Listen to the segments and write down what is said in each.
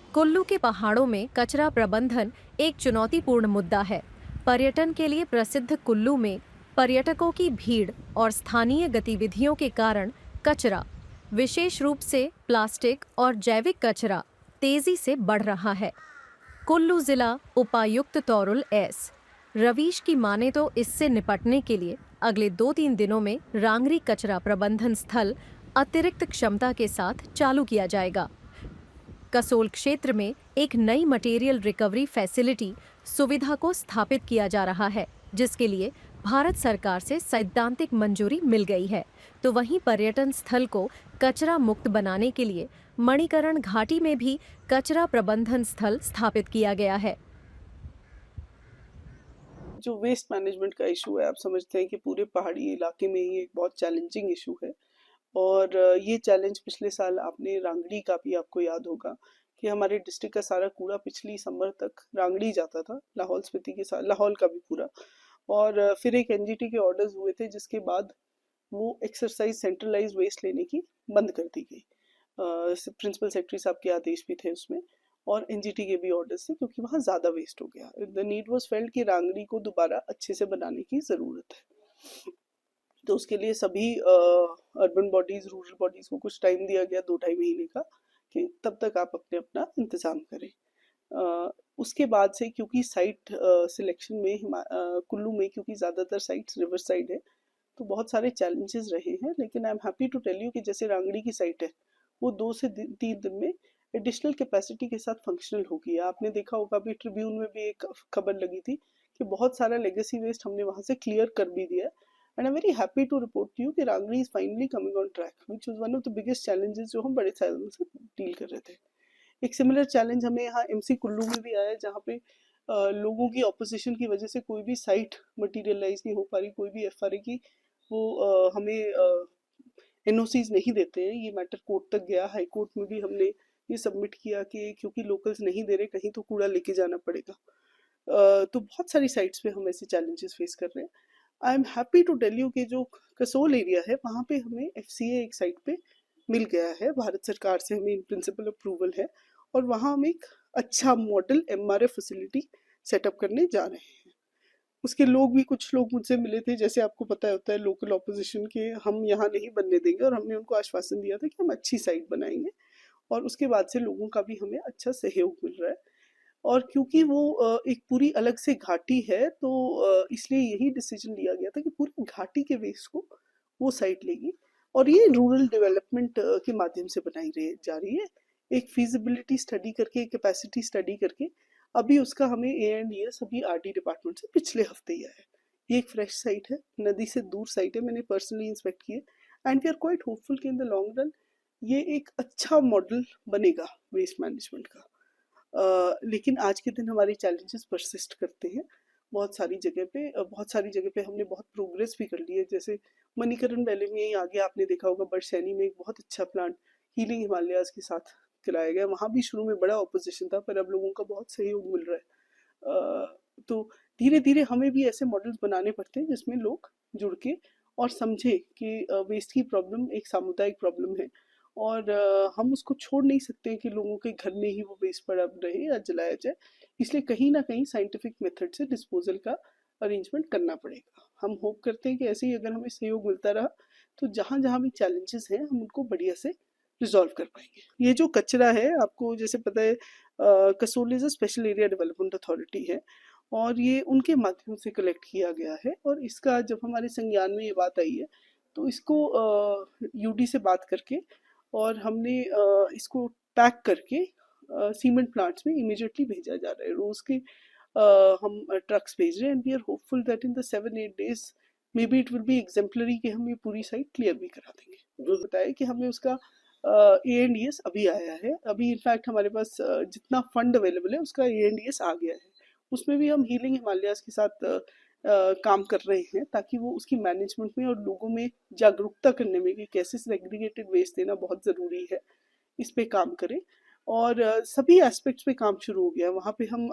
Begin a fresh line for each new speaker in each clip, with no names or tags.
कुल्लू के पहाड़ों में कचरा प्रबंधन एक चुनौतीपूर्ण मुद्दा है। पर्यटन के लिए प्रसिद्ध कुल्लू में पर्यटकों की भीड़ और स्थानीय गतिविधियों के कारण कचरा, विशेष रूप से प्लास्टिक और जैविक कचरा, तेजी से बढ़ रहा है। कुल्लू जिला उपायुक्त तौरुल एस रवीश की माने तो इससे निपटने के लिए अगले 2-3 दिनों में रांगरी कचरा प्रबंधन स्थल अतिरिक्त क्षमता के साथ चालू किया जाएगा। कसोल क्षेत्र में एक नई मटेरियल रिकवरी फैसिलिटी सुविधा को स्थापित किया जा रहा है, जिसके लिए भारत सरकार से सैद्धांतिक मंजूरी मिल गई है। तो वहीं पर्यटन स्थल को कचरा मुक्त बनाने के लिए मणिकरण घाटी में भी कचरा प्रबंधन स्थल स्थापित किया गया है।
जो वेस्ट मैनेजमेंट का इशू है, आप समझते हैं कि पूरे पहाड़ी इलाके में ही एक बहुत चैलेंजिंग इशू है। और ये चैलेंज पिछले साल आपने रांगड़ी का भी आपको याद होगा कि हमारे डिस्ट्रिक्ट का सारा कूड़ा पिछली समर तक रांगड़ी जाता था, लाहौल स्पीति के साथ, लाहौल का भी पूरा। और फिर एक एनजीटी के ऑर्डर्स हुए थे, जिसके बाद वो एक्सरसाइज सेंट्रलाइज वेस्ट लेने की बंद कर दी गई। प्रिंसिपल सेक्रेटरी साहब के आदेश भी थे उसमें, और एनजीटी के भी ऑर्डर्स थे, क्योंकि वहाँ ज़्यादा वेस्ट हो गया। द नीड वाज फेल्ट कि रांगड़ी को दोबारा अच्छे से बनाने की ज़रूरत है। तो उसके लिए सभी अर्बन बॉडीज, रूरल बॉडीज को कुछ टाइम दिया गया, 2-2.5 महीने का, कि तब तक आप अपने अपना इंतजाम करें। उसके बाद से क्योंकि साइट सिलेक्शन में कुल्लू में क्योंकि ज़्यादातर साइट्स रिवर साइड है, तो बहुत सारे चैलेंजेस रहे हैं। लेकिन I am happy to tell you कि जैसे रांगड़ी की साइट है, वो 2 से 3 दिन में एडिशनल कैपेसिटी के साथ फंक्शनल हो गई है। आपने देखा होगा, अभी ट्रिब्यून में भी एक खबर लगी थी कि बहुत सारा लेगेसी वेस्ट हमने वहां से क्लियर कर भी दिया है। And I am very happy to report to you कि Rangdi is finally coming on track, which was one of the biggest challenges जो हम बड़े सालों से डील कर रहे थे। एक सिमिलर चैलेंज हमें यहाँ एमसी कुल्लू में भी आया है, जहाँ पे लोगों की ऑपोजिशन की वजह से कोई भी साइट मटीरियलाइज नहीं हो पा रही, कोई भी एफआरए की वो हमें एनओसीज नहीं देते हैं। ये मैटर कोर्ट तक गया, हाई कोर्ट में भी हमने ये सबमिट किया कि क्योंकि लोकल्स नहीं दे रहे, कहीं तो कूड़ा लेके जाना पड़ेगा। तो बहुत सारी साइट्स पे हम ऐसे चैलेंजेस फेस कर रहे हैं। I am happy to tell you कि जो कसोल एरिया है, वहाँ पे हमें एफसीए एक साइट पे मिल गया है, भारत सरकार से हमें इन प्रिंसिपल अप्रूवल है, और वहाँ हम एक अच्छा मॉडल एमआरएफ फैसिलिटी सेटअप करने जा रहे हैं। उसके लोग भी, कुछ लोग मुझसे मिले थे, जैसे आपको पता होता है लोकल ऑपोजिशन के, हम यहाँ नहीं बनने देंगे, और हमने उनको आश्वासन दिया था कि हम अच्छी साइट बनाएंगे। और उसके बाद से लोगों का भी हमें अच्छा सहयोग मिल रहा है। और क्योंकि वो एक पूरी अलग से घाटी है, तो इसलिए यही डिसीजन लिया गया था कि पूरी घाटी के वेस्ट को वो साइट लेगी। और ये रूरल डेवलपमेंट के माध्यम से बनाई जा रही है, एक फीजिबिलिटी स्टडी करके, कैपेसिटी स्टडी करके। अभी उसका हमें ए अभी आरडी डिपार्टमेंट से पिछले हफ्ते ही आया है। ये एक फ्रेश साइट है, नदी से दूर साइट है, मैंने पर्सनली इंस्पेक्ट की है। And we are quite hopeful कि इन द लॉन्ग रन ये एक अच्छा मॉडल बनेगा वेस्ट मैनेजमेंट का। लेकिन आज के दिन हमारे चैलेंजेस परसिस्ट करते हैं। बहुत सारी जगह पे हमने बहुत प्रोग्रेस भी कर ली है। जैसे मणिकरण वैली में ही आगे आपने देखा होगा, बरसैनी में एक बहुत अच्छा प्लांट हीलिंग हिमालयाज के साथ कराया गया। वहाँ भी शुरू में बड़ा ऑपोजिशन था, पर अब लोगों का बहुत सहयोग मिल रहा है। तो धीरे धीरे हमें भी ऐसे मॉडल्स बनाने पड़ते हैं जिसमें लोग जुड़ के और समझे कि वेस्ट की प्रॉब्लम एक सामुदायिक प्रॉब्लम है, और हम उसको छोड़ नहीं सकते कि लोगों के घर में ही वो वेस्ट पड़ा रहे या जलाया जाए। इसलिए कहीं ना कहीं साइंटिफिक मेथड से डिस्पोजल का अरेंजमेंट करना पड़ेगा। हम होप करते हैं कि ऐसे ही अगर हमें सहयोग मिलता रहा, तो जहाँ जहाँ भी चैलेंजेस हैं हम उनको बढ़िया से रिजॉल्व कर पाएंगे। ये जो कचरा है, आपको जैसे पता है, Kasol is a special area development authority है, और ये उनके माध्यम से कलेक्ट किया गया है। और इसका जब हमारे संज्ञान में ये बात आई है, तो इसको यूडी से बात करके, और हमने इसको पैक करके सीमेंट प्लांट्स में इमीडिएटली भेजा जा रहा है। रोज के हम ट्रक्स भेज रहे हैं, and we are hopeful that in the 7-8 days may be it will be exemplary कि हम ये पूरी साइट क्लियर भी करा देंगे। जो बताया कि हमें उसका ए अभी आया है। अभी इनफैक्ट हमारे पास जितना फंड अवेलेबल है उसका ए आ गया है। उसमें भी हम हीलिंग हिमालयाज के साथ काम कर रहे हैं, ताकि वो उसकी मैनेजमेंट में और लोगों में जागरूकता करने में कि कैसे सेग्रीगेटेड वेस्ट देना बहुत ज़रूरी है, इस पे काम करें। और सभी एस्पेक्ट्स पे काम शुरू हो गया। वहाँ पे हम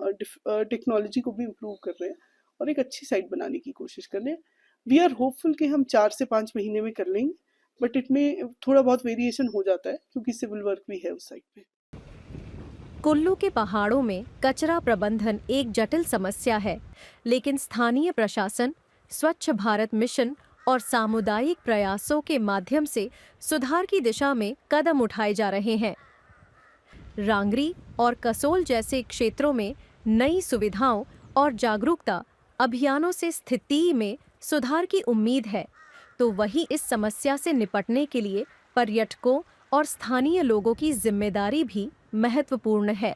टेक्नोलॉजी को भी इम्प्रूव कर रहे हैं और एक अच्छी साइट बनाने की कोशिश कर रहे हैं। वी आर होपफुल कि हम 4 से 5 महीने में कर लेंगे, बट इट में थोड़ा बहुत वेरिएशन हो जाता है क्योंकि सिविल वर्क भी है उस साइट पे।
कुल्लू के पहाड़ों में कचरा प्रबंधन एक जटिल समस्या है, लेकिन स्थानीय प्रशासन, स्वच्छ भारत मिशन और सामुदायिक प्रयासों के माध्यम से सुधार की दिशा में कदम उठाए जा रहे हैं। रांगरी और कसोल जैसे क्षेत्रों में नई सुविधाओं और जागरूकता अभियानों से स्थिति में सुधार की उम्मीद है, तो वहीं इस समस्या से निपटने के लिए पर्यटकों और स्थानीय लोगों की जिम्मेदारी भी महत्वपूर्ण है।